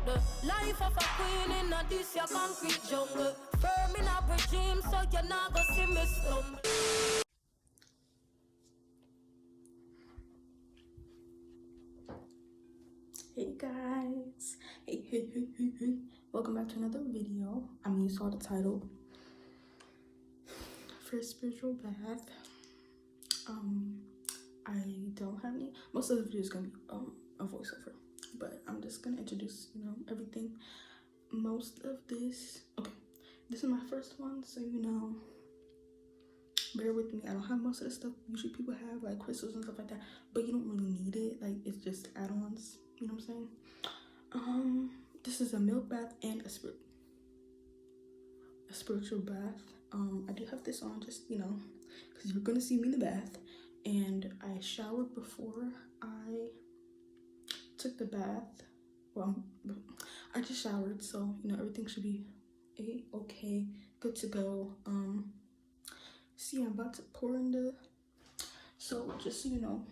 about the life of a queen in a this your concrete jungle. Firm in a regime, so you're not gonna see me stumble. Hey guys, hey. Welcome back to another video. I mean, you saw the title. For spiritual bath, I don't have any. Most of the video is gonna be a voiceover, but I'm just gonna introduce, everything. Most of this, okay, this is my first one, so bear with me. I don't have most of the stuff usually people have, like crystals and stuff like that, but you don't really need it. Like, it's just add-ons, you know what I'm saying? This is a milk bath and a spiritual bath. I do have this on just, because you're gonna see me in the bath. And I showered before I took the bath. Well, I just showered, so everything should be okay, good to go. See, I'm about to pour in the. So just so you know,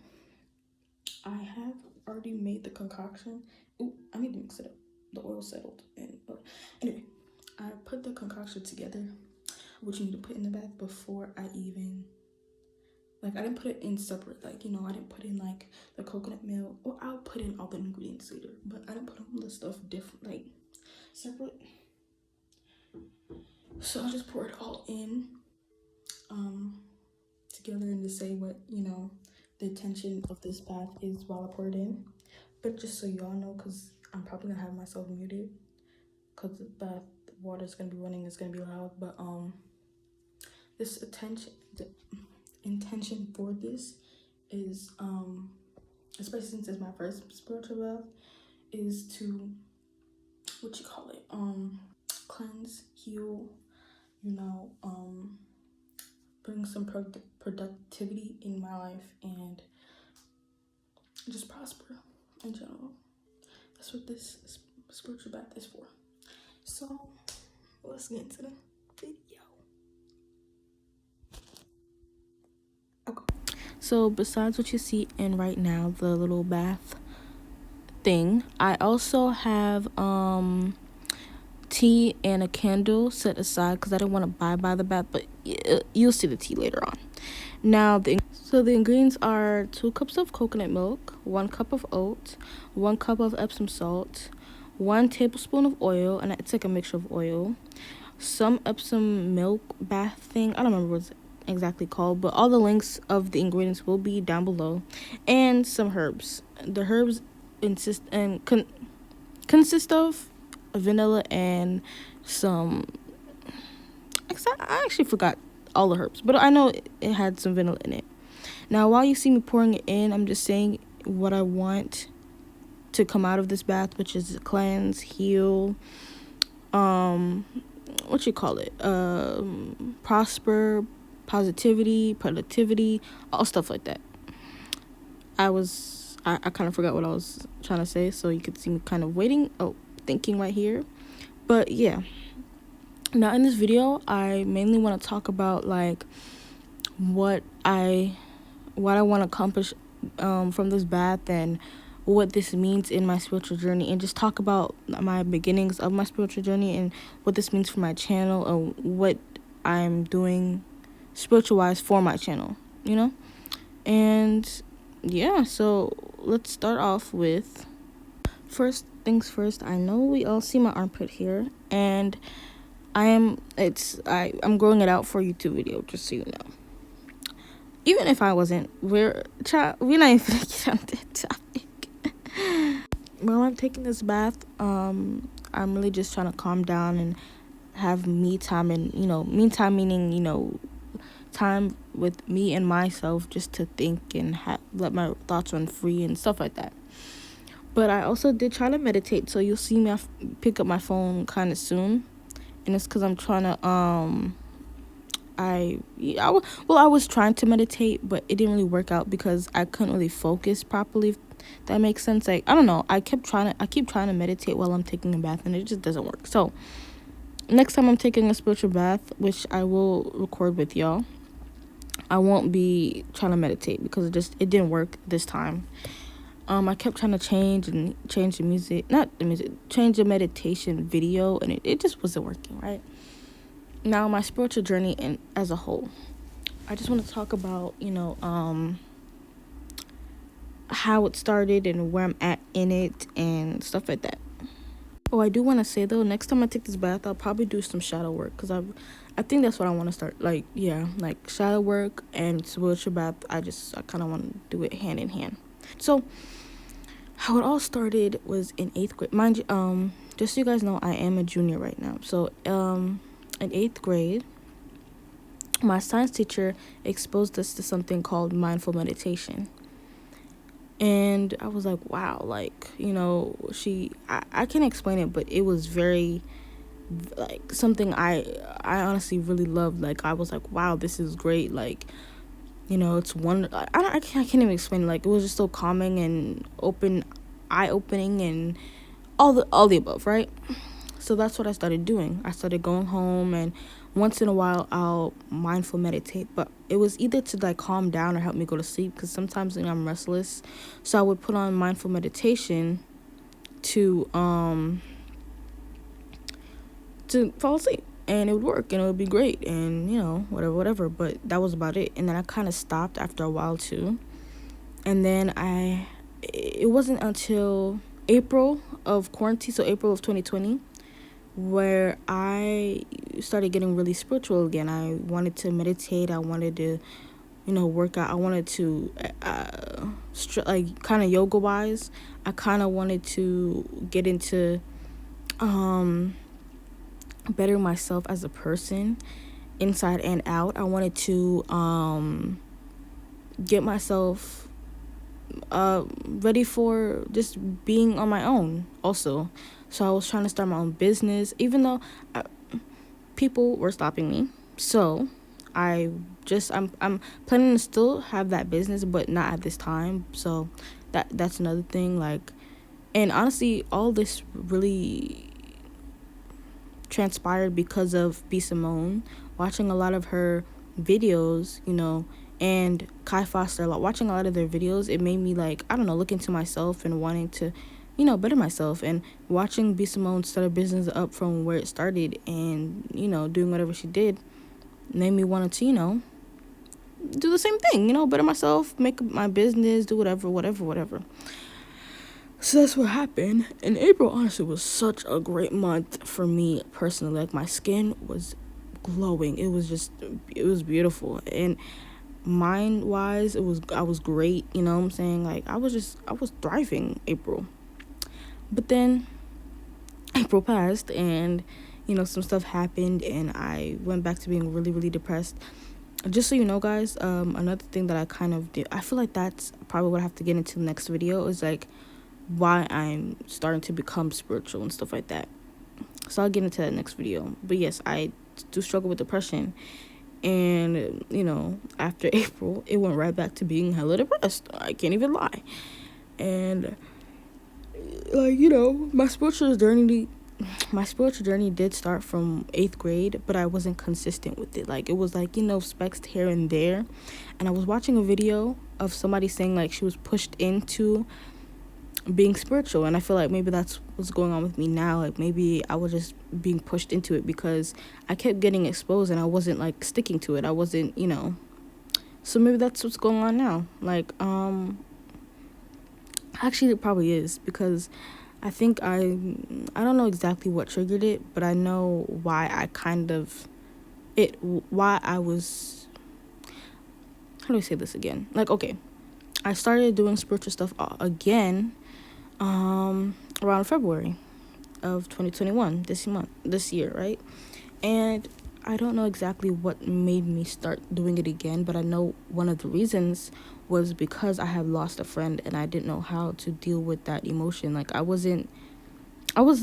I have already made the concoction. Ooh, I need to mix it up. The oil settled, and anyway, I put the concoction together, which you need to put in the bath before I even. Like, I didn't put it in separate, like, I didn't put in, like, the coconut milk. Well, I'll put in all the ingredients later, but I didn't put all the stuff different, like, separate. So I just pour it all in, together, and to say what, the intention of this bath is while I pour it in. But just so y'all know, because I'm probably gonna have myself muted, because the water is gonna be running, it's gonna be loud, but, the intention for this is, especially since it's my first spiritual bath, is to cleanse, heal, bring some productivity in my life and just prosper in general. That's what this spiritual bath is for. So let's get into the video. So besides what you see in right now, the little bath thing, I also have tea and a candle set aside because I didn't want to buy by the bath, but you'll see the tea later on. Now, the ingredients are 2 cups of coconut milk, 1 cup of oats, 1 cup of epsom salt, 1 tablespoon of oil, and it's like a mixture of oil, some epsom milk bath thing. I don't remember what it's exactly called, but all the links of the ingredients will be down below, and some herbs. The herbs consist of vanilla and some. I actually forgot all the herbs, but I know it had some vanilla in it. Now, while you see me pouring it in, I'm just saying what I want to come out of this bath, which is cleanse, heal, prosper, positivity, productivity, all stuff like that. I kind of forgot what I was trying to say, so you could see me kind of thinking right here. But yeah, now in this video, I mainly want to talk about like what I want to accomplish from this bath and what this means in my spiritual journey, and just talk about my beginnings of my spiritual journey and what this means for my channel and what I'm doing spiritual wise for my channel, and yeah. So let's start off with, first things first, I know we all see my armpit here, and I'm growing it out for a YouTube video, just so you know. Even if I wasn't, we're not even gonna get on that topic. While I'm taking this bath, I'm really just trying to calm down and have me time, and me time meaning time with me and myself, just to think and let my thoughts run free and stuff like that. But I also did try to meditate, so you'll see me pick up my phone kind of soon, and it's because I'm trying to I was trying to meditate, but it didn't really work out because I couldn't really focus properly, if that makes sense. Like, I don't know, I keep trying to meditate while I'm taking a bath, and it just doesn't work. So next time I'm taking a spiritual bath, which I will record with y'all, I won't be trying to meditate because it didn't work this time. I kept trying to change the music, not the music, change the meditation video, and it just wasn't working, right? Now, my spiritual journey as a whole, I just want to talk about, how it started and where I'm at in it and stuff like that. Oh, I do want to say though, next time I take this bath, I'll probably do some shadow work, because I think that's what I want to start. Like, yeah, like shadow work and spiritual bath. I kind of want to do it hand in hand. So, how it all started was in 8th grade. Mind you, just so you guys know, I am a junior right now. So, in 8th grade, my science teacher exposed us to something called mindful meditation. And I was like, wow, like, I can't explain it, but it was very, like, something I honestly really loved. Like, I was like, wow, this is great. Like, it's one, I can't even explain it. Like, it was just so calming and eye-opening and all the above, right? So that's what I started doing. I started going home, and once in a while I'll mindful meditate, but it was either to like calm down or help me go to sleep, because sometimes I'm restless. So I would put on mindful meditation to fall asleep, and it would work, and it would be great, and whatever. But that was about it. And then I kind of stopped after a while too. And then it wasn't until April of quarantine, so April of 2020, where I started getting really spiritual again. I wanted to meditate. I wanted to, work out. I wanted to, like, kind of yoga wise. I kind of wanted to get into, better myself as a person, inside and out. I wanted to, get myself, ready for just being on my own also. So I was trying to start my own business, even though people were stopping me. So I'm planning to still have that business, but not at this time. So that's another thing. Like, and honestly, all this really transpired because of B.Simone. Watching a lot of her videos, and Kai Foster, watching a lot of their videos, it made me, like, I don't know, look into myself and wanting to, better myself. And watching B.Simone start a business up from where it started, and, doing whatever she did, made me want to, do the same thing, better myself, make my business, do whatever. So that's what happened. And April, honestly, was such a great month for me personally. Like, my skin was glowing. It was beautiful. And mind-wise, I was great, you know what I'm saying? Like, I was thriving April. But then April passed, and some stuff happened, and I went back to being really, really depressed. Just so you know, guys, another thing that I kind of did, I feel like that's probably what I have to get into the next video, is like why I'm starting to become spiritual and stuff like that. So I'll get into that next video. But yes, I do struggle with depression, and after April, it went right back to being hella depressed. I can't even lie. And like, my spiritual journey did start from 8th grade, but I wasn't consistent with it. Like, it was like, specks here and there. And I was watching a video of somebody saying, like, she was pushed into being spiritual, and I feel like maybe that's what's going on with me now. Like, maybe I was just being pushed into it because I kept getting exposed and I wasn't, like, sticking to it. I wasn't, so maybe that's what's going on now. Like, actually, it probably is, because I think I don't know exactly what triggered it, but I know why I was, how do I say this again? Like, okay, I started doing spiritual stuff again around February of 2021, this year, right? And I don't know exactly what made me start doing it again, but I know one of the reasons was because I had lost a friend, and I didn't know how to deal with that emotion. Like, I know I was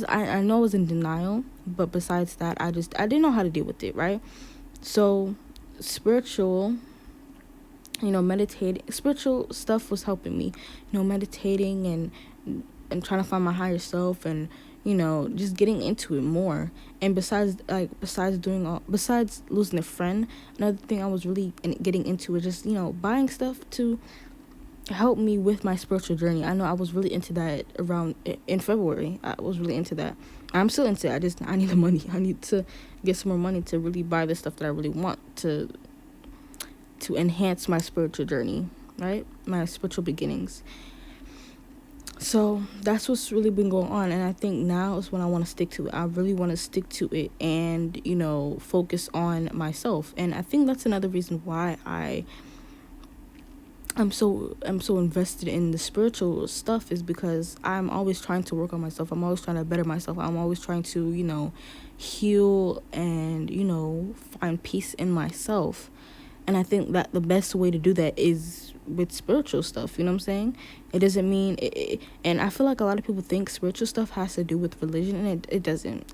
in denial, but besides that, I didn't know how to deal with it, right? So spiritual, meditating, spiritual stuff was helping me, meditating and trying to find my higher self, and just getting into it more. And besides losing a friend, another thing I was really getting into was just buying stuff to helped me with my spiritual journey. I know I was really into that around in February. I was really into that. I'm still into it. I need the money. I need to get some more money to really buy the stuff that I really want to enhance my spiritual journey, right? My spiritual beginnings. So that's what's really been going on, and I think now is when I want to stick to it. I really want to stick to it and, focus on myself. And I think that's another reason why I'm so invested in the spiritual stuff, is because I'm always trying to work on myself. I'm always trying to better myself. I'm always trying to, heal and, find peace in myself. And I think that the best way to do that is with spiritual stuff. You know what I'm saying? It doesn't mean and I feel like a lot of people think spiritual stuff has to do with religion, and it doesn't.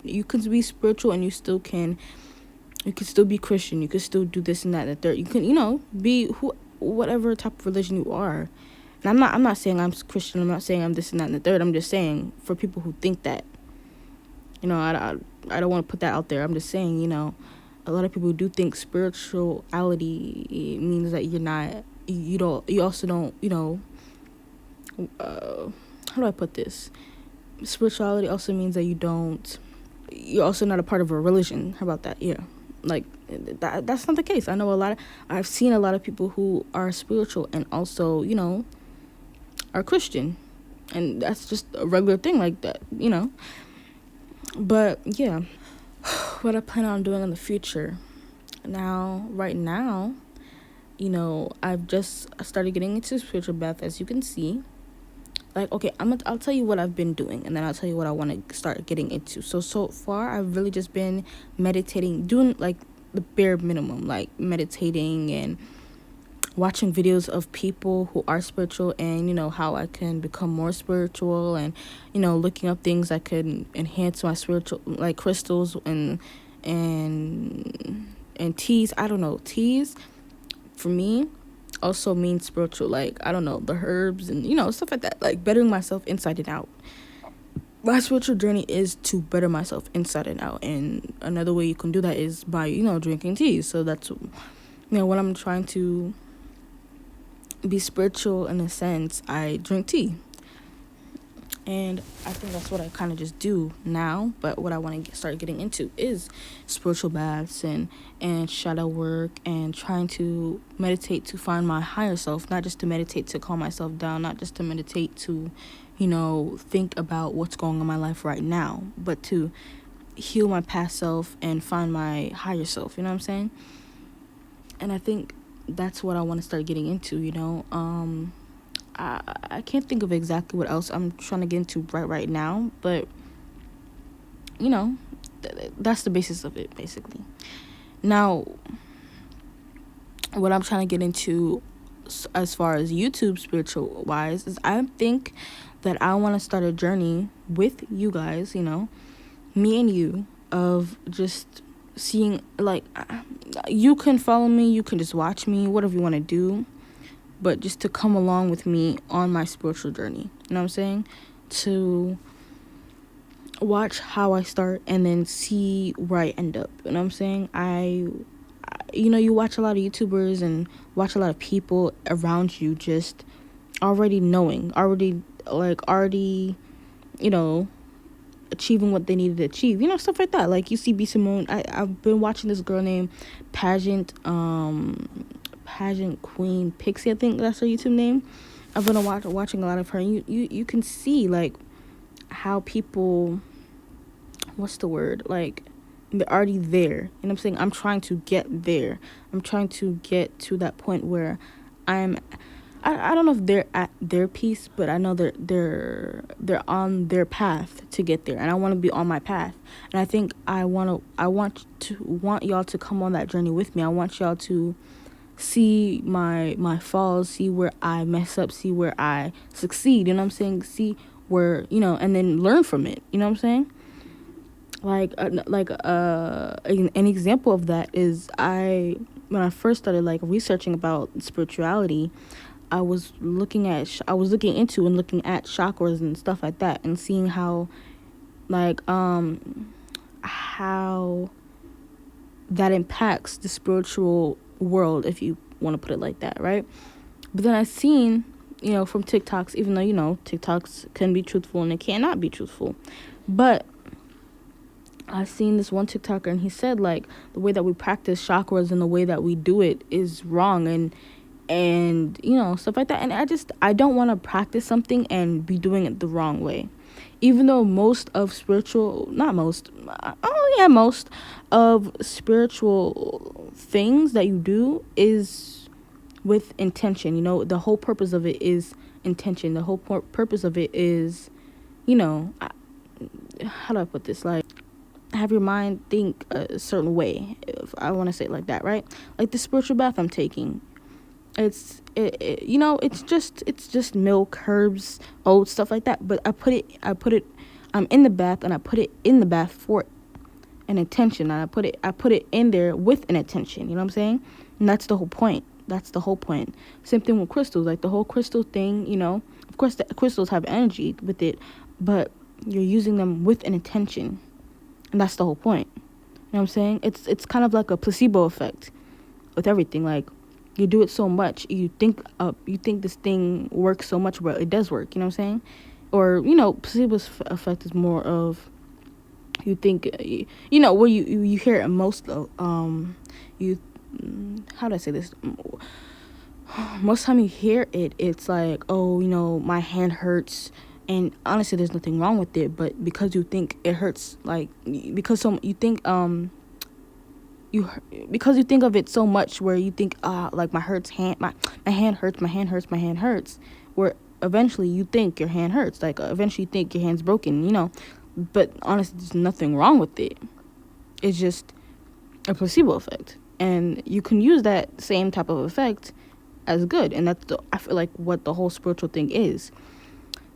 You can be spiritual and you can still be Christian. You can still do this and that and the third. You can, be whatever type of religion you are. And I'm not saying I'm Christian. I'm not saying I'm this and that and the third. I'm just saying, for people who think that, I don't want to put that out there. I'm just saying, a lot of people do think spirituality means that you also don't, how do I put this? Spirituality also means that you're also not a part of a religion. How about that? Yeah. Like, that's not the case. I've seen a lot of people who are spiritual and also, are Christian. And that's just a regular thing like that, But, yeah. What I plan on doing in the future. Right now, I've just started getting into spiritual bath, as you can see. Like, okay, I'll tell you what I've been doing, and then I'll tell you what I want to start getting into. So far, I've really just been meditating, doing like the bare minimum, like meditating and watching videos of people who are spiritual, and how I can become more spiritual, and looking up things that could enhance my spiritual, like crystals and teas. I don't know, teas for me also means spiritual, like, I don't know, the herbs and stuff like that, like bettering myself inside and out. My spiritual journey is to better myself inside and out, and another way you can do that is by drinking tea. So that's when I'm trying to be spiritual, in a sense, I drink tea. And I think that's what I kind of just do now. But what I want to start getting into is spiritual baths and shadow work, and trying to meditate to find my higher self. Not just to meditate to calm myself down. Not just to meditate to, think about what's going on in my life right now. But to heal my past self and find my higher self. You know what I'm saying? And I think that's what I want to start getting into, I can't think of exactly what else I'm trying to get into right now, but that's the basis of it, basically. Now, what I'm trying to get into as far as YouTube spiritual wise is, I think that I want to start a journey with you guys, me and you, of just seeing, like, you can follow me, you can just watch me, whatever you want to do, but just to come along with me on my spiritual journey. You know what I'm saying? To watch how I start and then see where I end up. You know what I'm saying? You watch a lot of YouTubers and watch a lot of people around you just already knowing, already, achieving what they needed to achieve. Stuff like that. Like, you see B.Simone. I've been watching this girl named Pageant Queen Pixie, I think that's her YouTube name. I've been watching a lot of her, and you can see, like, how people, what's the word, like, they're already there. You know what I'm saying? I'm trying to get there. I'm trying to get to that point where I don't know if they're at their peace, but I know they're on their path to get there, and I want to be on my path. And I think I want y'all to come on that journey with me. I want y'all to see my falls, see where I mess up, see where I succeed. You know what I'm saying? See where, and then learn from it. You know what I'm saying? An example of that is, when I first started, like, researching about spirituality, I was looking into and looking at chakras and stuff like that, and seeing how, like, how that impacts the spiritual world, if you want to put it like that, right? But then I seen, from TikToks, even though, TikToks can be truthful and it cannot be truthful. But I seen this one TikToker and he said, like, the way that we practice chakras and the way that we do it is wrong, and stuff like that. And I don't want to practice something and be doing it the wrong way, even though most of spiritual things that you do is with intention. The whole purpose of it is intention. The whole purpose of it is, how do I put this, like, have your mind think a certain way, if I want to say it like that, right? Like the spiritual bath I'm taking, it's just milk, herbs, oats, stuff like that. But I'm in the bath, and I put it in the bath for an intention, and I put it in there with an intention. You know what I'm saying? And that's the whole point. Same thing with crystals, like the whole crystal thing. Of course the crystals have energy with it, but you're using them with an intention, and that's the whole point. You know what I'm saying? It's kind of like a placebo effect with everything. Like, you do it so much, you think this thing works so much, but it does work. You know what I'm saying? Or placebo effect is more of, you think, where you hear it most. You How do I say this? Most time you hear it, it's like, oh, my hand hurts. And honestly, there's nothing wrong with it, but because you think it hurts, like, because you think because you think of it so much, where you think, like, my hand hurts, where eventually you think your hand hurts, like, eventually you think your hand's broken. But honestly, there's nothing wrong with it. It's just a placebo effect, and you can use that same type of effect as good, and I feel like what the whole spiritual thing is.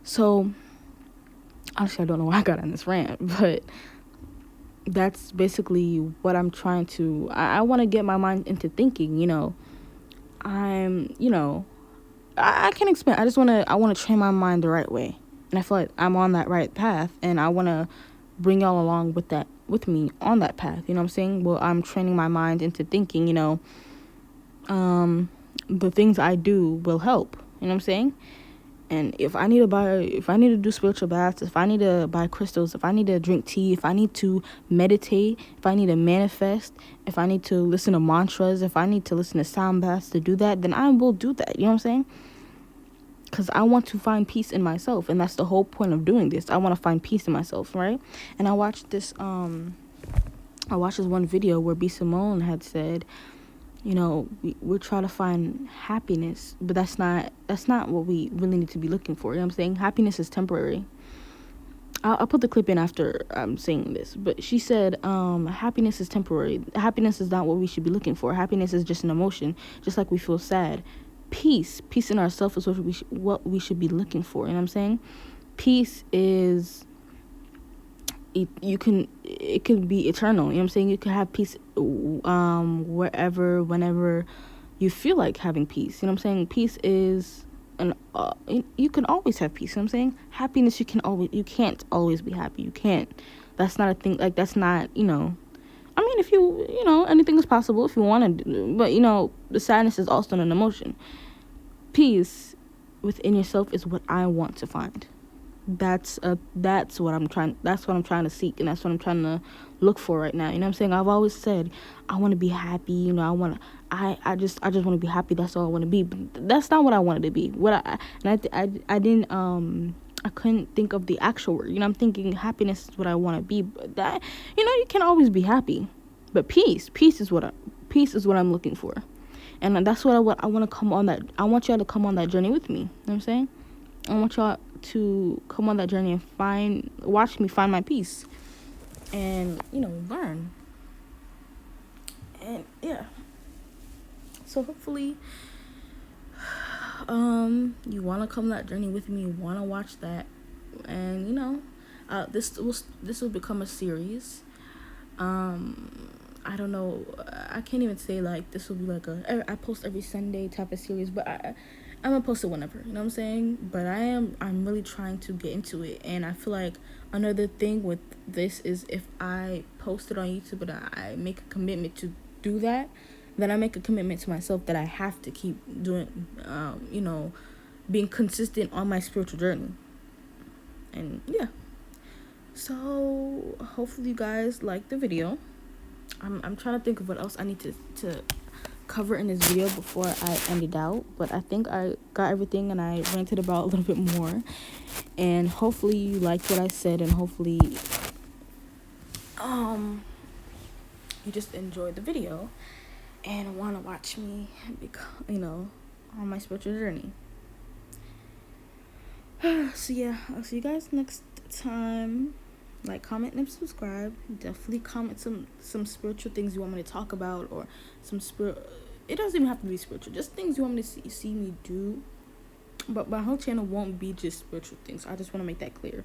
So honestly, I don't know why I got on this rant, but that's basically what I'm trying to. I want to get my mind into thinking. I can't explain. I want to train my mind the right way, and I feel like I'm on that right path, and I want to bring y'all along with me on that path. You know what I'm saying? Well, I'm training my mind into thinking. The things I do will help. You know what I'm saying? And if I need to do spiritual baths, if I need to buy crystals, if I need to drink tea, if I need to meditate, if I need to manifest, if I need to listen to mantras, if I need to listen to sound baths to do that, then I will do that. You know what I'm saying? Because I want to find peace in myself, and that's the whole point of doing this. I want to find peace in myself, right? And I watched this one video where B.Simone had said, we're trying to find happiness, but that's not what we really need to be looking for. You know what I'm saying? Happiness is temporary. I'll put the clip in after I'm saying this, but she said, happiness is temporary. Happiness is not what we should be looking for. Happiness is just an emotion, just like we feel sad. Peace in ourselves is what we should be looking for. You know what I'm saying? Peace is, it can be eternal. You know what I'm saying? You can have peace wherever, whenever you feel like having peace. You know what I'm saying? Peace is you can always have peace. You know what I'm saying? Happiness, you can't always be happy. You can't. That's not a thing. Like, that's not, I mean, if anything is possible if you want to do, but the sadness is also an emotion. Peace within yourself is what I want to find. That's what I'm trying to seek, and that's what I'm trying to look for right now. You know what I'm saying? I've always said I want to be happy. I just want to be happy. That's all I want to be. But that's not what I wanted to be. I couldn't think of the actual word. I'm thinking happiness is what I want to be. But that, you can always be happy, but peace is what I'm looking for, and that's what I want to come on that. I want y'all to come on that journey with me. You know what I'm saying? I want y'all to come on that journey and watch me find my peace, and learn. And yeah, so hopefully you want to come that journey with me, you want to watch that, and this will become a series. I don't know, I can't even say like this will be like I post every Sunday type of series, but I'm gonna post it whenever, you know what I'm saying? But I'm really trying to get into it, and I feel like another thing with this is if I post it on YouTube and I make a commitment to do that, then I make a commitment to myself that I have to keep doing, being consistent on my spiritual journey. And yeah, so hopefully you guys like the video. I'm trying to think of what else I need to cover in this video before I end it out, but I think I got everything, and I ranted about a little bit more, and hopefully you liked what I said, and hopefully you just enjoyed the video and want to watch me on my spiritual journey. So yeah, I'll see you guys next time. Like, comment, and subscribe. Definitely comment some spiritual things you want me to talk about, or some it doesn't even have to be spiritual, just things you want me to see me do. But my whole channel won't be just spiritual things. I just want to make that clear.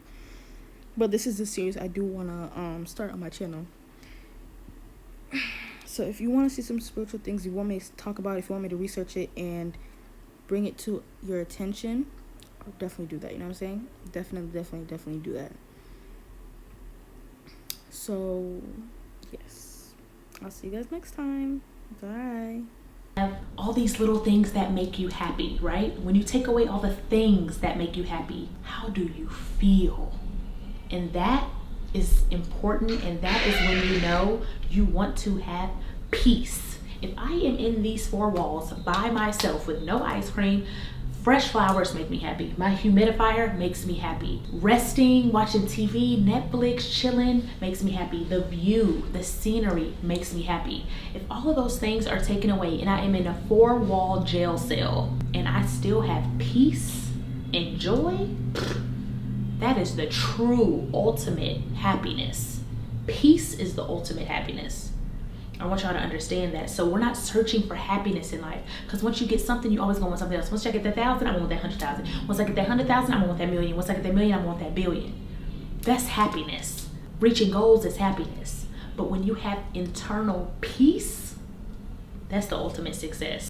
But this is a series I do want to start on my channel. So if you want to see some spiritual things you want me to talk about, if you want me to research it and bring it to your attention, I'll definitely do that. You know what I'm saying? Definitely do that. So yes, I'll see you guys next time. Bye. Have all these little things that make you happy, right? When you take away all the things that make you happy, how do you feel? And that is important, and that is when you know you want to have peace. If I am in these four walls by myself with no ice cream, fresh flowers make me happy. My humidifier makes me happy. Resting, watching TV, Netflix, chilling makes me happy. The view, the scenery makes me happy. If all of those things are taken away and I am in a 4-wall jail cell and I still have peace and joy, that is the true ultimate happiness. Peace is the ultimate happiness. I want y'all to understand that. So we're not searching for happiness in life, because once you get something, you always gonna want something else. Once I get that 1,000, I'm gonna want that 100,000. Once I get that 100,000, I'm gonna want that million. Once I get that million, I'm gonna want that billion. That's happiness. Reaching goals is happiness. But when you have internal peace, that's the ultimate success.